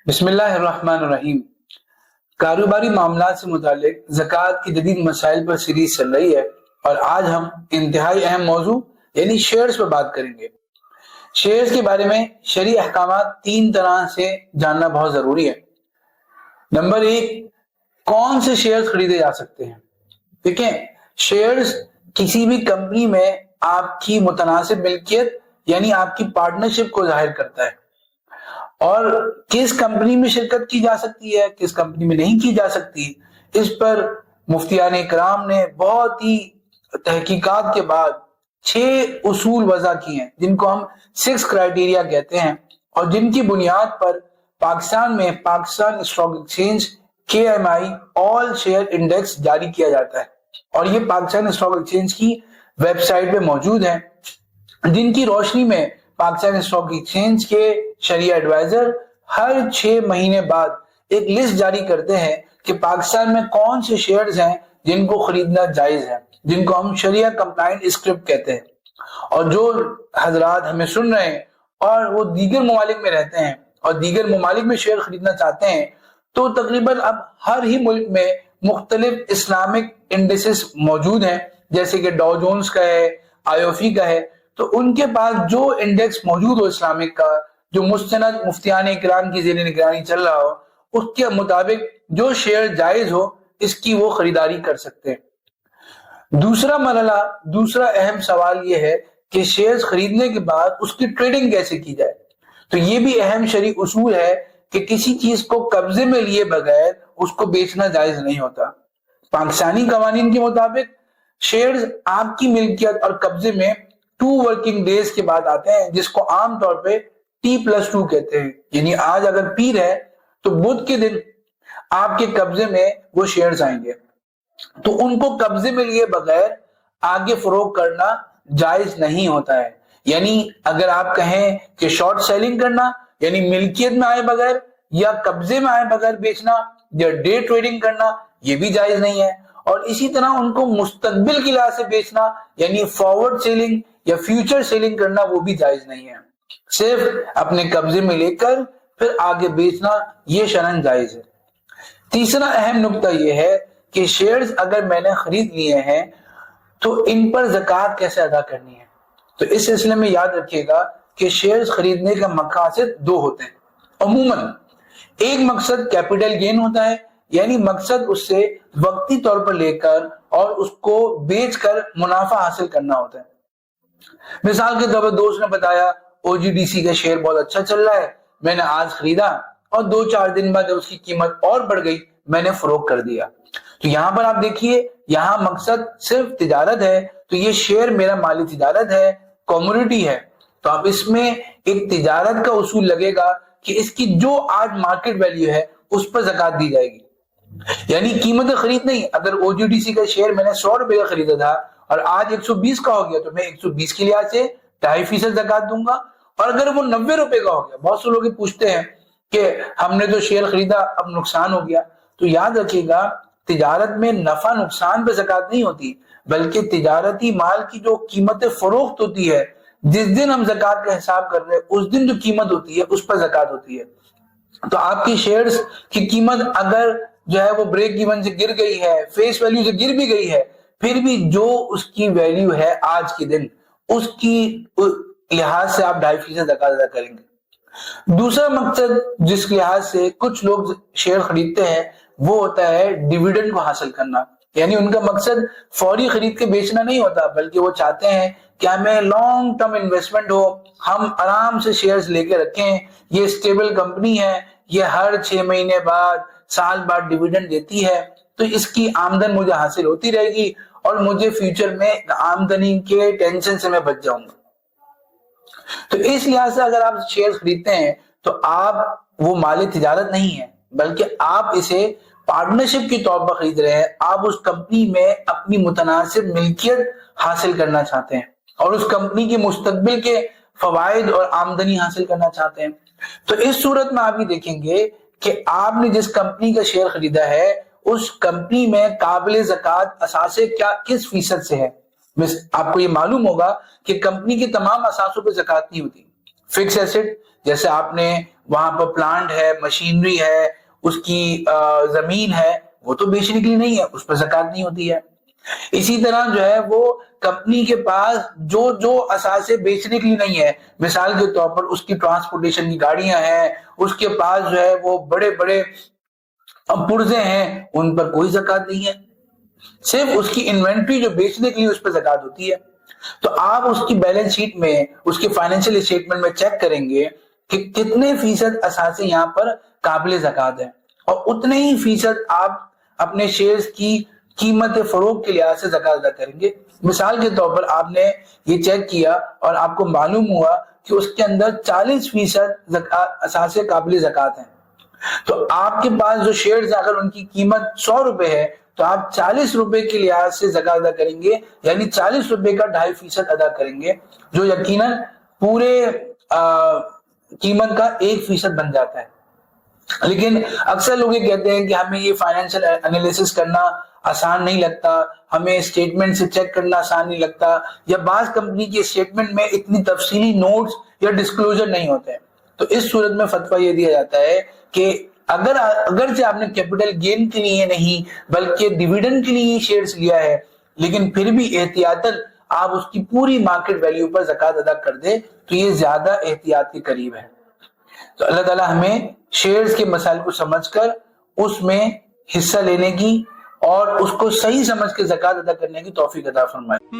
بسم اللہ الرحمن الرحیم۔ کاروباری معاملات سے متعلق زکوٰۃ کی جدید مسائل پر سیریز چل رہی ہے اور آج ہم انتہائی اہم موضوع یعنی شیئرز پر بات کریں گے۔ شیئرز کے بارے میں شرعی احکامات تین طرح سے جاننا بہت ضروری ہے۔ نمبر ایک، کون سے شیئرز خریدے جا سکتے ہیں؟ دیکھیں، شیئرز کسی بھی کمپنی میں آپ کی متناسب ملکیت یعنی آپ کی پارٹنرشپ کو ظاہر کرتا ہے، اور کس کمپنی میں شرکت کی جا سکتی ہے، کس کمپنی میں نہیں کی جا سکتی، اس پر مفتیان اکرام نے بہت ہی تحقیقات کے بعد 6 اصول وضع کیے ہیں، جن کو ہم 6 کرائیٹیریا کہتے ہیں، اور جن کی بنیاد پر پاکستان میں پاکستان اسٹاک ایکسچینج KMI آل شیئر انڈیکس جاری کیا جاتا ہے، اور یہ پاکستان اسٹاک ایکسچینج کی ویب سائٹ پہ موجود ہے، جن کی روشنی میں پاکستان اسٹاک ایکسچینج کے شرعی ایڈوائزر ہر 6 مہینے بعد ایک لسٹ جاری کرتے ہیں کہ پاکستان میں کون سے شیئرز ہیں جن کو خریدنا جائز ہے، جن کو ہم شریعہ کمپلائنٹ اسکرپٹ کہتے ہیں۔ اور جو حضرات ہمیں سن رہے ہیں اور وہ دیگر ممالک میں رہتے ہیں اور دیگر ممالک میں شیئر خریدنا چاہتے ہیں، تو تقریباً اب ہر ہی ملک میں مختلف اسلامک انڈیسز موجود ہیں، جیسے کہ ڈاؤ جونز کا ہے، IOFI کا ہے۔ تو ان کے پاس جو انڈیکس موجود ہو اسلامک کا، جو مستند مفتیان اکرام کی زیر نگرانی چل رہا ہو، اس کے مطابق جو شیئر جائز ہو اس کی وہ خریداری کر سکتے ہیں۔ دوسرا مرحلہ، دوسرا اہم سوال یہ ہے کہ شیئرز خریدنے کے بعد اس کی ٹریڈنگ کیسے کی جائے۔ تو یہ بھی اہم شرعی اصول ہے کہ کسی چیز کو قبضے میں لیے بغیر اس کو بیچنا جائز نہیں ہوتا۔ پاکستانی قوانین کے مطابق شیئرز آپ کی ملکیت اور قبضے میں 2 ورکنگ ڈیز کے بعد آتے ہیں، جس کو عام طور پہ T+2 کہتے ہیں، یعنی آج اگر پیر ہے تو بدھ کے دن آپ کے قبضے میں وہ شیئرز آئیں گے، تو ان کو قبضے میں لیے بغیر آگے فروغ کرنا جائز نہیں ہوتا ہے۔ یعنی اگر آپ کہیں کہ شارٹ سیلنگ کرنا یعنی ملکیت میں آئے بغیر یا قبضے میں آئے بغیر بیچنا یا ڈے ٹریڈنگ کرنا، یہ بھی جائز نہیں ہے۔ اور اسی طرح ان کو مستقبل کی لحاظ سے بیچنا یعنی فارورڈ سیلنگ یا فیوچر سیلنگ کرنا، وہ بھی جائز نہیں ہے۔ صرف اپنے قبضے میں لے کر پھر آگے بیچنا، یہ شرعاً جائز ہے۔ تیسرا اہم نکتہ یہ ہے کہ شیئرز اگر میں نے خرید لیے ہیں تو ان پر زکوٰۃ کیسے ادا کرنی ہے۔ تو اس سلسلے میں یاد رکھیے گا کہ شیئرز خریدنے کا مقاصد 2 ہوتے ہیں عموماً۔ ایک مقصد کیپٹل گین ہوتا ہے، یعنی مقصد اس سے وقتی طور پر لے کر اور اس کو بیچ کر منافع حاصل کرنا ہوتا ہے۔ مثال کے طور پر دوست نے بتایا OGDC کا شیئر بہت اچھا چل رہا ہے، میں نے آج خریدا اور 2-4 دن بعد جب اس کی قیمت اور بڑھ گئی میں نے فروخت کر دیا۔ تو یہاں پر آپ دیکھیے، یہاں مقصد صرف تجارت ہے، تو یہ شیئر میرا مالی تجارت ہے، کمیونٹی ہے، تو اب اس میں ایک تجارت کا اصول لگے گا کہ اس کی جو آج مارکیٹ ویلیو ہے اس پر زکوٰۃ دی جائے گی، یعنی قیمت خرید نہیں۔ اگر OGDC کا شیئر میں نے 100 روپے کا خریدا تھا اور آج 120 کا ہو گیا تو میں 120 کے لحاظ سے 2.5% زکوٰۃ دوں گا، اور اگر وہ 90 روپے کا ہو گیا، بہت سے لوگ پوچھتے ہیں کہ ہم نے تو شیئر خریدا اب نقصان ہو گیا، تو یاد رکھیے گا تجارت میں نفع نقصان پہ زکوٰۃ نہیں ہوتی، بلکہ تجارتی مال کی جو قیمت فروخت ہوتی ہے، جس دن ہم زکوٰۃ کا حساب کر رہے ہیں اس دن جو قیمت ہوتی ہے اس پر زکوٰۃ ہوتی ہے۔ تو آپ کی شیئرز کی قیمت اگر جو ہے وہ بریک ایون سے گر گئی ہے، فیس ویلیو سے گر بھی گئی ہے، پھر بھی جو اس کی ویلیو ہے آج کے دن، اس کی لحاظ سے آپ 2.5% زکوٰۃ ادا کریں گے۔ دوسرا مقصد جس لحاظ سے کچھ لوگ شیئر خریدتے ہیں وہ ہوتا ہے ڈیویڈنڈ کو حاصل کرنا، یعنی ان کا مقصد فوری خرید کے بیچنا نہیں ہوتا، بلکہ وہ چاہتے ہیں کہ ہمیں لانگ ٹرم انویسٹمنٹ ہو، ہم آرام سے شیئرز لے کے رکھیں، یہ اسٹیبل کمپنی ہے، یہ ہر 6 مہینے بعد، سال بعد ڈیویڈنڈ دیتی ہے، تو اس کی آمدن مجھے حاصل ہوتی رہے گی اور مجھے فیوچر میں آمدنی کے ٹینشن سے میں بچ جاؤں گا۔ تو اس لحاظ سے اگر آپ شیئر خریدتے ہیں تو آپ وہ مال تجارت نہیں ہے، بلکہ آپ اسے پارٹنرشپ کے طور پر خرید رہے ہیں۔ آپ اس کمپنی میں اپنی متناسب ملکیت حاصل کرنا چاہتے ہیں اور اس کمپنی کے مستقبل کے فوائد اور آمدنی حاصل کرنا چاہتے ہیں۔ تو اس صورت میں آپ یہ دیکھیں گے کہ آپ نے جس کمپنی کا شیئر خریدا ہے اس کمپنی میں قابل زکوٰۃ اثاثے کس فیصد سے ہے۔ آپ کو یہ معلوم ہوگا کہ کمپنی کے تمام اثاثوں پہ زکوٰۃ نہیں ہوتی، فکس ایسٹ جیسے آپ نے وہاں پر پلانٹ ہے، مشینری ہے، اس کی زمین ہے، وہ تو بیچنے کے لیے نہیں ہے، اس پر زکوٰۃ نہیں ہوتی ہے۔ اسی طرح جو ہے وہ کمپنی کے پاس جو اثاثے بیچنے کے لیے نہیں ہے، مثال کے طور پر اس کی ٹرانسپورٹیشن کی گاڑیاں ہیں، اس کے پاس جو ہے وہ بڑے بڑے پرزے ہیں، ان پر کوئی زکوٰۃ نہیں ہے، صرف اس کی انوینٹری جو بیچنے کے لیے اس پر زکوٰۃ ہوتی ہے۔ تو آپ اس کی بیلنس شیٹ میں، اس کی فائنینشیل اسٹیٹمنٹ میں چیک کریں گے کہ کتنے فیصد اثاثے یہاں پر قابل زکوٰۃ ہیں، اور اتنے ہی فیصد آپ اپنے شیئرز کی قیمت فروغ کے لحاظ سے زکوٰۃ ادا کریں گے۔ مثال کے طور پر آپ نے یہ چیک کیا اور آپ کو معلوم ہوا کہ اس کے اندر 40% اثاثے قابل زکوٰۃ ہیں، تو آپ کے پاس جو شیئرز اگر ان کی قیمت 100 روپے ہے تو آپ 40 روپے کے لحاظ سے زکوٰۃ ادا کریں گے، یعنی 40 روپے کا 2.5% ادا کریں گے، جو یقیناً پورے قیمت کا 1% بن جاتا ہے۔ لیکن اکثر لوگ یہ کہتے ہیں کہ ہمیں یہ فائنینشیل انالیسس کرنا آسان نہیں لگتا، ہمیں اسٹیٹمنٹ سے چیک کرنا آسان نہیں لگتا، یا بعض کمپنی کی اسٹیٹمنٹ میں اتنی تفصیلی نوٹس یا ڈسکلوجر نہیں ہوتے۔ تو اس صورت میں فتویٰ یہ دیا جاتا ہے کہ اگرچہ آپ نے کیپٹل گین کے لیے نہیں بلکہ ڈیویڈنڈ کے لیے شیئرز لیا ہے، لیکن پھر بھی احتیاطاً آپ اس کی پوری مارکیٹ ویلیو پر زکوٰۃ ادا کر دیں تو یہ زیادہ احتیاط کے قریب ہے۔ تو اللہ تعالیٰ ہمیں شیئرز کے مسائل کو سمجھ کر اس میں حصہ لینے کی اور اس کو صحیح سمجھ کے زکوٰۃ ادا کرنے کی توفیق عطا فرمائے۔